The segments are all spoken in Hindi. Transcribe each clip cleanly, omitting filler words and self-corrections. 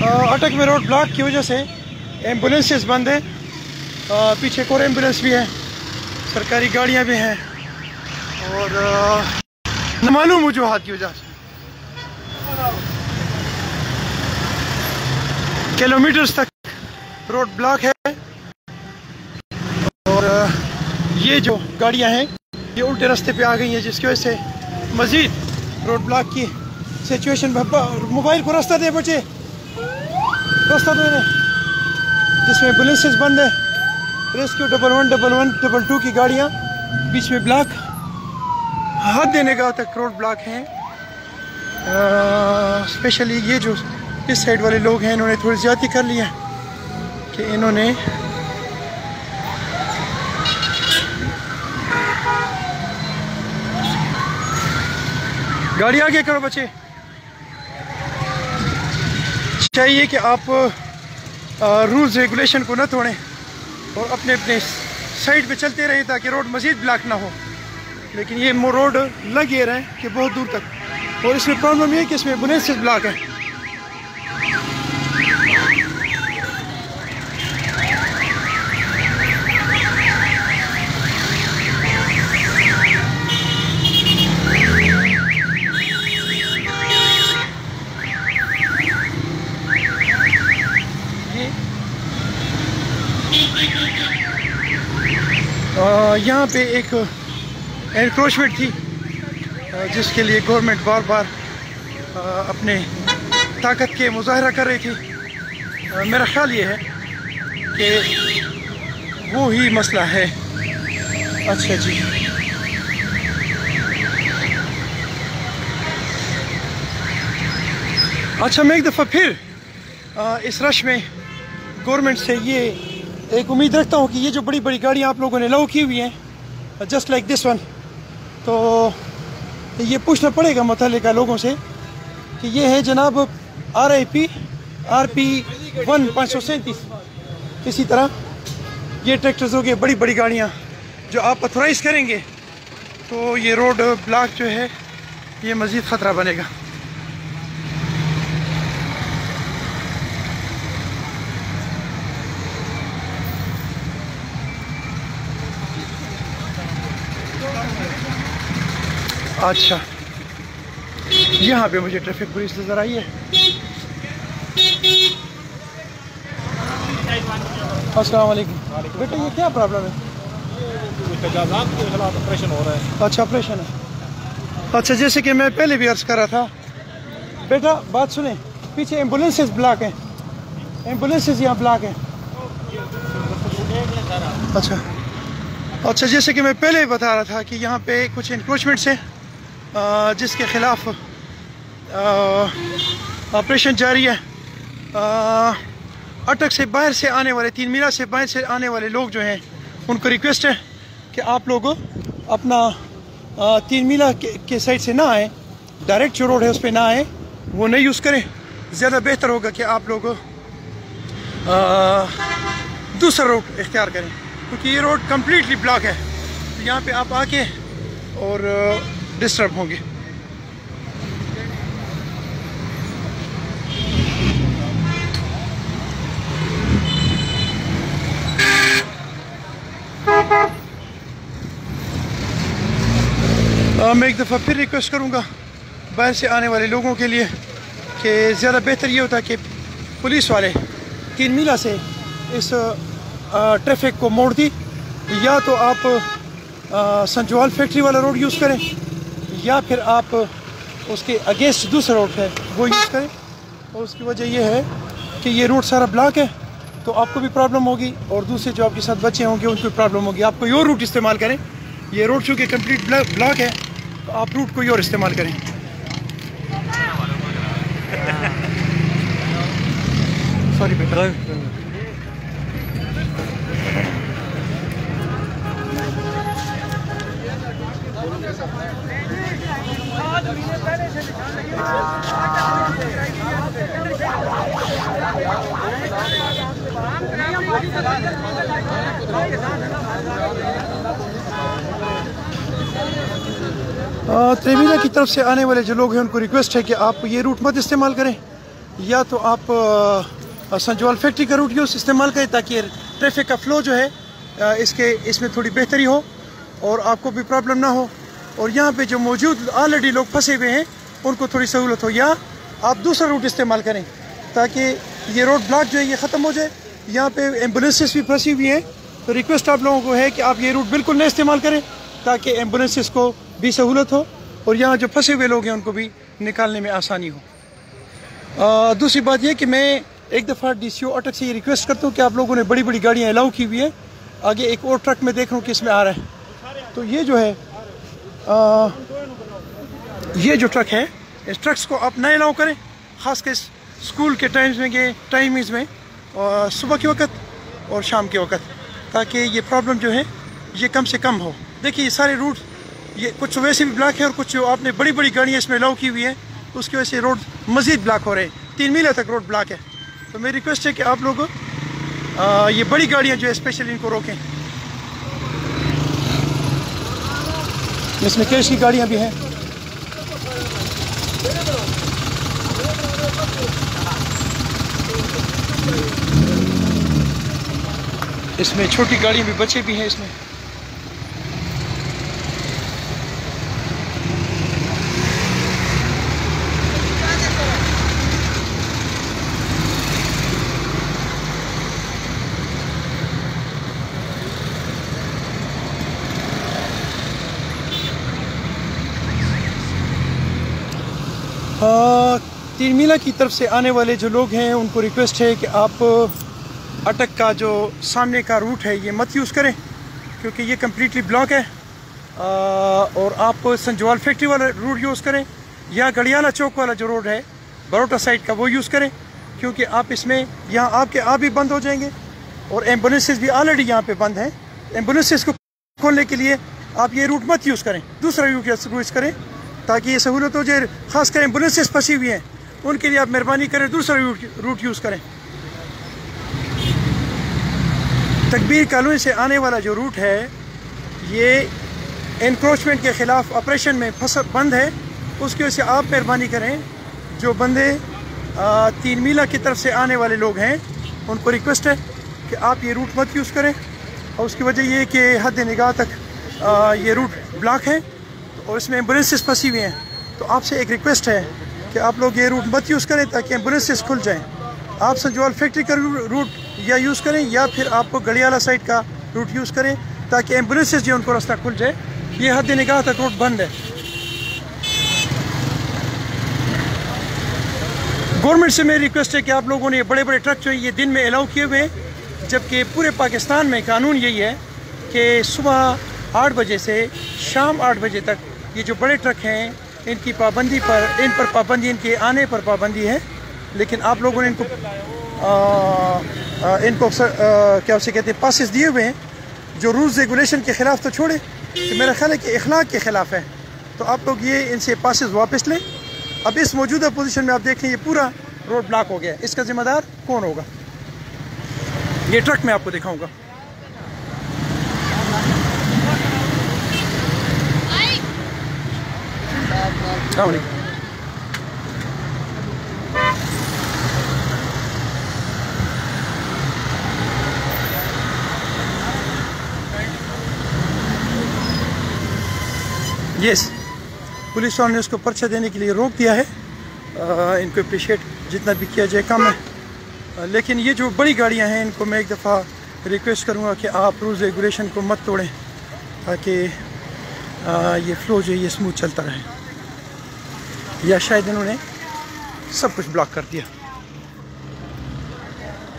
अटक में रोड ब्लॉक की वजह से एम्बुलेंसेस बंद है। पीछे एक और एम्बुलेंस भी है, सरकारी गाड़ियां भी हैं और नामालूम वजूहात की वजह से किलोमीटर्स तक रोड ब्लॉक है। और ये जो गाड़ियां हैं ये उल्टे रास्ते पे आ गई हैं, जिसकी वजह से मज़ीद रोड ब्लॉक की सिचुएशन। मोबाइल को रास्ता दे बचे, रास्ता दे रहे, जिसमें एम्बुलेंसेस बंद है। रेस्क्यू 1111 की गाड़ियाँ बीच में ब्लॉक, हाथ देने का तक रोड ब्लॉक हैं। स्पेशली ये जो इस साइड वाले लोग हैं इन्होंने थोड़ी ज़्यादती कर लिया कि इन्होंने गाड़ी आगे करो बच्चे। चाहिए कि आप रूल्स रेगुलेशन को न तोड़ें और अपने अपने साइड पे चलते रहें ताकि रोड मज़ीद ब्लॉक ना हो। लेकिन ये रोड लग ये रहा है कि बहुत दूर तक, और इसमें प्रॉब्लम ये है कि इसमें एम्बुलेंसेस ब्लॉक है। यहाँ पे एक एनक्रोचमेंट थी जिसके लिए गवर्नमेंट बार बार अपने ताकत के मुजाहरा कर रही थी। मेरा ख्याल ये है कि वो ही मसला है। अच्छा जी, अच्छा मैं एक दफ़ा फिर इस रश में गवर्नमेंट से ये एक उम्मीद रखता हूँ कि ये जो बड़ी बड़ी गाड़ियाँ आप लोगों ने अलाउ की हुई हैं जस्ट लाइक दिस वन, तो ये पूछना पड़ेगा मुतल्लिका लोगों से कि ये है जनाब RIP RP 1537। इसी तरह ये ट्रैक्टर्स हो गए, बड़ी बड़ी गाड़ियाँ जो आप ऑथोराइज़ करेंगे तो ये रोड ब्लॉक जो है ये मज़ीद ख़तरा बनेगा। अच्छा, यहाँ पे मुझे ट्रैफिक पुलिस नज़र आई है। अस्सलाम वालेकुम बेटा, ये क्या प्रॉब्लम है? ऑपरेशन हो रहा है। अच्छा, ऑपरेशन है। अच्छा, जैसे कि मैं पहले भी अर्ज कर रहा था बेटा, बात सुने, पीछे एम्बुलेंसेस ब्लॉक हैं, एम्बुलेंसेस यहाँ ब्लॉक हैं। अच्छा अच्छा, जैसे कि मैं पहले भी बता रहा था कि यहाँ पे कुछ इंक्रोचमेंट्स हैं जिसके ख़िलाफ़ ऑपरेशन जारी है। अटक से बाहर से आने वाले, 3 मीला से बाहर से आने वाले लोग जो हैं उनको रिक्वेस्ट है कि आप लोग अपना 3 मीला के साइड से ना आएँ, डायरेक्ट जो रोड है उस पर ना आएँ, वो नहीं यूज़ करें। ज़्यादा बेहतर होगा कि आप लोग दूसरा रोड इख्तियार करें, क्योंकि ये रोड कम्प्लीटली ब्लॉक है। तो यहाँ पे आप आके और डिस्टर्ब होंगे। मैं एक दफ़ा फिर रिक्वेस्ट करूँगा बाहर से आने वाले लोगों के लिए कि ज़्यादा बेहतर ये होता कि पुलिस वाले 3 मीला से इस ट्रैफिक को मोड़ दी, या तो आप संजवाल फैक्ट्री वाला रोड यूज़ करें या फिर आप उसके अगेंस्ट दूसरा रोड है वो यूज़ करें। और उसकी वजह यह है कि ये रोड सारा ब्लॉक है, तो आपको भी प्रॉब्लम होगी और दूसरे जो आपके साथ बच्चे होंगे उनको भी प्रॉब्लम होगी। आप कोई और रूट इस्तेमाल करें, ये रोड चूँकि कम्प्लीट ब्लॉक है तो आप रूट कोई और इस्तेमाल करें। सॉरी बेटा। त्रिवेणी की तरफ से आने वाले जो लोग हैं उनको रिक्वेस्ट है कि आप ये रूट मत इस्तेमाल करें, या तो आप संजवाल फैक्ट्री का रूट यूज़ इस्तेमाल करें ताकि ट्रैफिक का फ़्लो जो है इसमें थोड़ी बेहतरी हो और आपको भी प्रॉब्लम ना हो, और यहाँ पे जो मौजूद ऑलरेडी लोग फंसे हुए हैं उनको थोड़ी सहूलत हो, या आप दूसरा रूट इस्तेमाल करें ताकि ये रोड ब्लॉक जो है ये ख़त्म हो जाए। यहाँ पे एम्बुलेंसेस भी फंसी हुई हैं, तो रिक्वेस्ट आप लोगों को है कि आप ये रूट बिल्कुल नहीं इस्तेमाल करें ताकि एम्बुलेंसेस को भी सहूलत हो और यहाँ जो फंसे हुए लोग हैं उनको भी निकालने में आसानी हो। दूसरी बात यह कि मैं एक दफ़ा DCO अटक से ये रिक्वेस्ट करता हूँ कि आप लोगों ने बड़ी बड़ी गाड़ियाँ अलाउ की हुई है, आगे एक और ट्रक में देख रहा हूँ कि इसमें आ रहा है, तो ये जो है ये जो ट्रक है इस ट्रक्स को आप न अलाउ करें, ख़ास कर स्कूल के टाइमिंग्स में और सुबह के वक्त और शाम के वक्त, ताकि ये प्रॉब्लम जो है ये कम से कम हो। देखिए ये सारे रूट ये कुछ वैसे भी ब्लॉक है और कुछ आपने बड़ी बड़ी गाड़ियाँ इसमें अलाउ की हुई है, उसकी वजह से रोड मज़ीद ब्लॉक हो रहे हैं, 3 मील तक रोड ब्लॉक है। तो मेरी रिक्वेस्ट है कि आप लोग ये बड़ी गाड़ियाँ जो है स्पेशली इनको रोकें। इसमें कैश की गाड़ियाँ भी हैं, इसमें छोटी गाड़ियाँ भी, बच्चे भी हैं इसमें। तीन मीला की तरफ से आने वाले जो लोग हैं उनको रिक्वेस्ट है कि आप अटक का जो सामने का रूट है ये मत यूज़ करें क्योंकि ये कम्प्लीटली ब्लॉक है, और आप संजवाल फैक्ट्री वाला रूट यूज़ करें या गड़ियाला चौक वाला जो रोड है बरोटा साइड का वो यूज़ करें, क्योंकि आप इसमें यहाँ आपके आप भी बंद हो जाएंगे और एम्बुलेंसेस भी ऑलरेडी यहाँ पे बंद हैं। एम्बुलेंसेस को खोलने के लिए आप ये रूट मत यूज़ करें, दूसरा रूट यूज़ करें ताकि ये सहूलत हो जाए। खासकर एम्बुलेंसेस फंसी हुई हैं उनके लिए आप मेहरबानी करें दूसरा रूट यूज़ करें। तकबीर कॉलोनी से आने वाला जो रूट है ये एनक्रोचमेंट के ख़िलाफ़ ऑपरेशन में बंद है, उसकी वजह से आप मेहरबानी करें जो बंदे 3 मीला की तरफ से आने वाले लोग हैं उनको रिक्वेस्ट है कि आप ये रूट मत यूज़ करें, और उसकी वजह ये कि हद निगाह तक ये रूट ब्लॉक है और इसमें एम्बुलेंसेस फंसी हुई हैं। तो आपसे एक रिक्वेस्ट है कि आप लोग ये रूट मत यूज़ करें ताकि एम्बुलेंसेस खुल जाएँ। आप संजवाल फैक्ट्री का रूट या यूज़ करें या फिर आपको गड़ियाला साइड का रूट यूज़ करें ताकि एम्बुलेंसेस जो उनको रास्ता खुल जाए। ये हद निगाह तक रोड बंद है। गवर्नमेंट से मेरी रिक्वेस्ट है कि आप लोगों ने बड़े बड़े ट्रक जो है ये दिन में अलाउ किए हुए हैं, जबकि पूरे पाकिस्तान में कानून यही है कि सुबह 8 बजे से शाम 8 बजे तक ये जो बड़े ट्रक हैं इनकी पाबंदी पर इन पर पाबंदी, इनके आने पर पाबंदी है। लेकिन आप लोगों ने इनको क्या उसे कहते हैं पासेस दिए हुए हैं जो रूल्स रेगुलेशन के ख़िलाफ़ तो छोड़े, तो मेरा ख्याल है कि अखलाक के ख़िलाफ़ है। तो आप लोग ये इनसे पासेस वापस लें। अब इस मौजूदा पोजीशन में आप देखें ये पूरा रोड ब्लॉक हो गया है, इसका ज़िम्मेदार कौन होगा? ये ट्रक मैं आपको दिखाऊंगा। यस, पुलिस वालों ने उसको पर्चा देने के लिए रोक दिया है। इनको अप्रिशिएट जितना भी किया जाए कम है। लेकिन ये जो बड़ी गाड़ियां हैं इनको मैं एक दफ़ा रिक्वेस्ट करूंगा कि आप रूल्स रेगुलेशन को मत तोड़ें ताकि ये फ़्लो जो है ये स्मूथ चलता रहे। या शायद इन्होंने सब कुछ ब्लॉक कर दिया।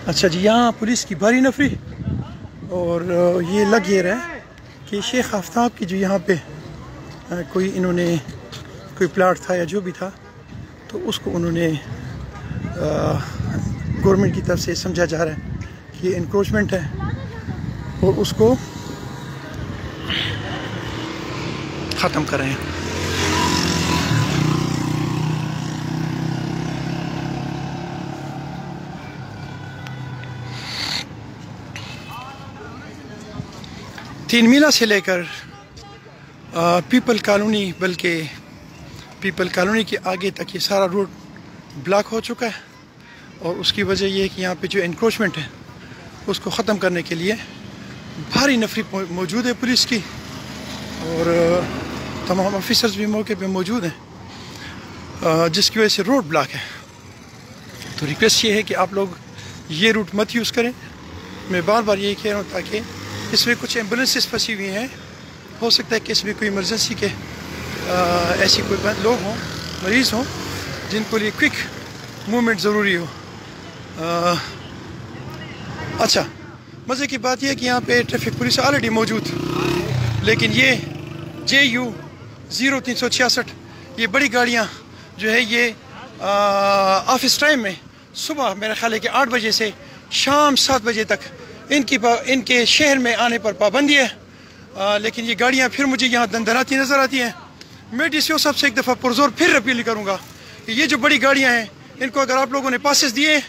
अच्छा जी, यहाँ पुलिस की भारी नफरी, और ये लग ये रहा है कि शेख आफ्ताब की जो यहाँ पे कोई इन्होंने कोई प्लाट था या जो भी था तो उसको उन्होंने गवर्नमेंट की तरफ से समझा जा रहा है कि ये इंक्रोचमेंट है और उसको ख़त्म कर रहे हैं। तीन मीला से लेकर पीपल कॉलोनी, बल्कि पीपल कॉलोनी के आगे तक ये सारा रोड ब्लॉक हो चुका है। और उसकी वजह यह है कि यहाँ पे जो इंक्रोचमेंट है उसको ख़त्म करने के लिए भारी नफरी मौजूद है पुलिस की, और तमाम ऑफिसर्स भी मौके पे मौजूद हैं, जिसकी वजह से रोड ब्लॉक है। तो रिक्वेस्ट ये है कि आप लोग ये रूट मत यूज़ करें। मैं बार बार यही कह रहा हूँ ताकि इसमें कुछ एम्बुलेंसेस फंसी हुई हैं, हो सकता है कि इसमें कोई इमरजेंसी के ऐसी कोई लोग हों, मरीज़ हों, जिनको लिए क्विक मूवमेंट ज़रूरी हो। अच्छा, मज़े की बात यह है कि यहाँ पे ट्रैफिक पुलिस ऑलरेडी मौजूद, लेकिन ये JU 0366 ये बड़ी गाड़ियाँ जो है ये ऑफिस टाइम में सुबह मेरा ख्याल है कि 8 बजे से शाम 7 बजे तक इनके शहर में आने पर पाबंदी है। लेकिन ये गाड़ियाँ फिर मुझे यहाँ दंदनाती नज़र आती हैं। मैं DCO साहब से एक दफ़ा पुरजोर फिर अपील करूँगा कि ये जो बड़ी गाड़ियाँ हैं इनको अगर आप लोगों ने पासेस दिए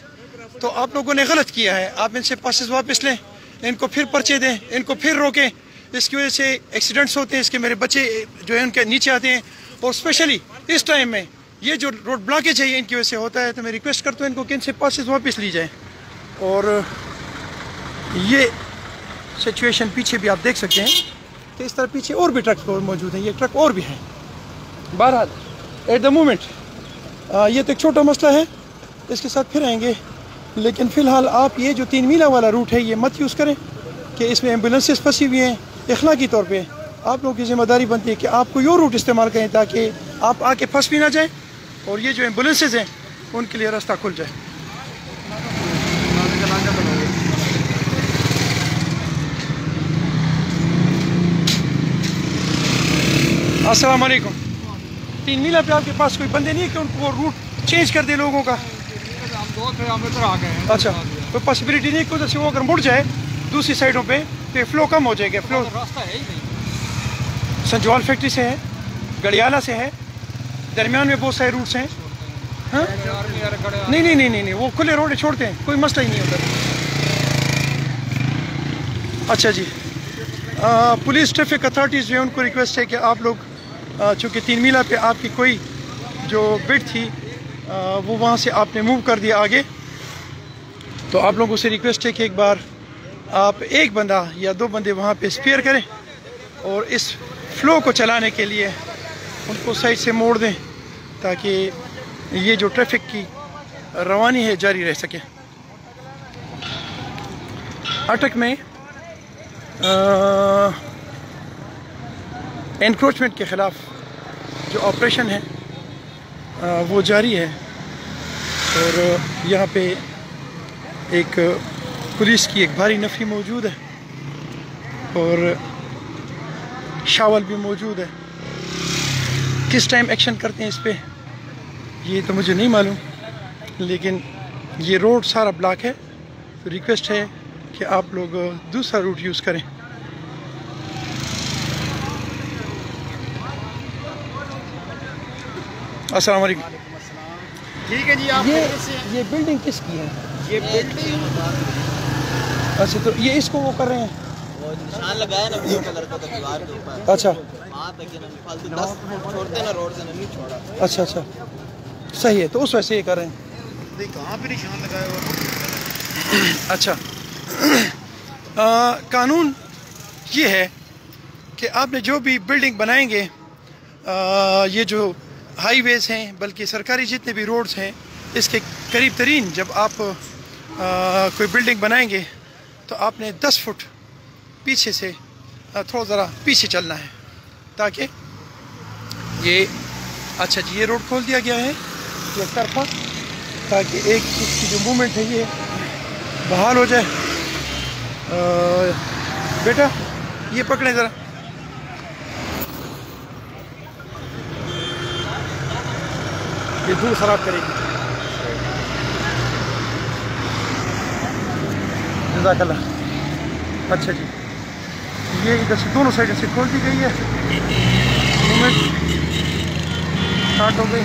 तो आप लोगों ने गलत किया है। आप इनसे पासेस वापस लें, इनको फिर पर्चे दें, इनको फिर रोकें। इसकी वजह से एक्सीडेंट्स होते हैं, इसके मेरे बच्चे जो है उनके नीचे आते हैं, और स्पेशली इस टाइम में ये जो रोड ब्लॉकेज है ये इनकी वजह से होता है। तो मैं रिक्वेस्ट करता हूँ इनको कि इनसे पासेस वापस ली जाए। और ये सिचुएशन पीछे भी आप देख सकते हैं कि इस तरह पीछे और भी ट्रक मौजूद हैं, ये ट्रक और भी है। बहरहाल एट द मोमेंट ये तो एक छोटा मसला है, इसके साथ फिर आएंगे। लेकिन फ़िलहाल आप ये जो 3 मीला वाला रूट है ये मत यूज़ करें कि इसमें एम्बुलेंसेस फंसी हुई हैं। इखलाकी तौर पे आप लोगों की ज़िम्मेदारी बनती है कि आप कोई और रूट इस्तेमाल करें ताकि आप आके फंस भी ना जाएं और ये जो एम्बुलेंसेस हैं उनके लिए रास्ता खुल जाए। अस्सलाम वालेकुम। 3 मीला पे आपके पास कोई बंदे नहीं है कि उनको वो रूट चेंज कर दे लोगों का? हम दो थे, हम इधर आ गए हैं। अच्छा, कोई पॉसिबिलिटी नहीं कि उधर से वो अगर मुड़ जाए दूसरी साइडों पे तो फ्लो कम हो जाएगा? फ्लो रास्ता है ही नहीं। संजवाल फैक्ट्री से है, गड़ियाला से है, दरमियान में बहुत सारे रूट्स हैं। हाँ नहीं नहीं नहीं नहीं नहीं, वो खुले रोड छोड़ते हैं, कोई मसला ही नहीं उधर। अच्छा जी, पुलिस ट्रैफिक अथॉरिटीज़ जो है उनको रिक्वेस्ट है कि आप लोग चूँकि 3 मीला पे आपकी कोई जो बिट थी वो वहाँ से आपने मूव कर दिया आगे, तो आप लोगों से रिक्वेस्ट है कि एक बार आप एक बंदा या 2 बंदे वहाँ पे स्पेयर करें और इस फ्लो को चलाने के लिए उनको साइड से मोड़ दें ताकि ये जो ट्रैफिक की रवानी है जारी रह सके। अटक में एनक्रोचमेंट के ख़िलाफ़ जो ऑपरेशन है वो जारी है, और यहाँ पे एक पुलिस की एक भारी नफरी मौजूद है और शावल भी मौजूद है। किस टाइम एक्शन करते हैं इस पे ये तो मुझे नहीं मालूम, लेकिन ये रोड सारा ब्लॉक है। तो रिक्वेस्ट है कि आप लोग दूसरा रूट यूज़ करें। अस्सलाम वालेकुम। ठीक है जी, आप ये बिल्डिंग किसकी है? ये बिल्डिंग अच्छा, तो ये इसको वो कर रहे हैं, वो निशान लगाया ना ब्लू कलर का दीवार के ऊपर। अच्छा हाँ, लेकिन हम फालतू 10 फुट छोड़ते ना रोड से, नहीं छोड़ा। अच्छा अच्छा, सही है, तो उस वजह से ये कर रहे हैं। नहीं, कहाँ पे निशान लगाया हुआ? अच्छा, कानून ये है कि आपने जो भी बिल्डिंग बनाएंगे, ये जो हाईवेज़ हैं बल्कि सरकारी जितने भी रोड्स हैं, इसके करीब तरीन जब आप कोई बिल्डिंग बनाएंगे तो आपने 10 फुट पीछे से थोड़ा ज़रा पीछे चलना है ताकि ये, अच्छा जी, ये रोड खोल दिया गया है ये तरफा ताकि एक इसकी जो मूवमेंट है ये बहाल हो जाए। बेटा ये पकड़े ज़रा, ये धूल ख़राब करेगी। जज़ाकल्लाह। अच्छा जी, ये इधर से दोनों साइड से खोल दी गई है, मूवमेंट स्टार्ट हो गई।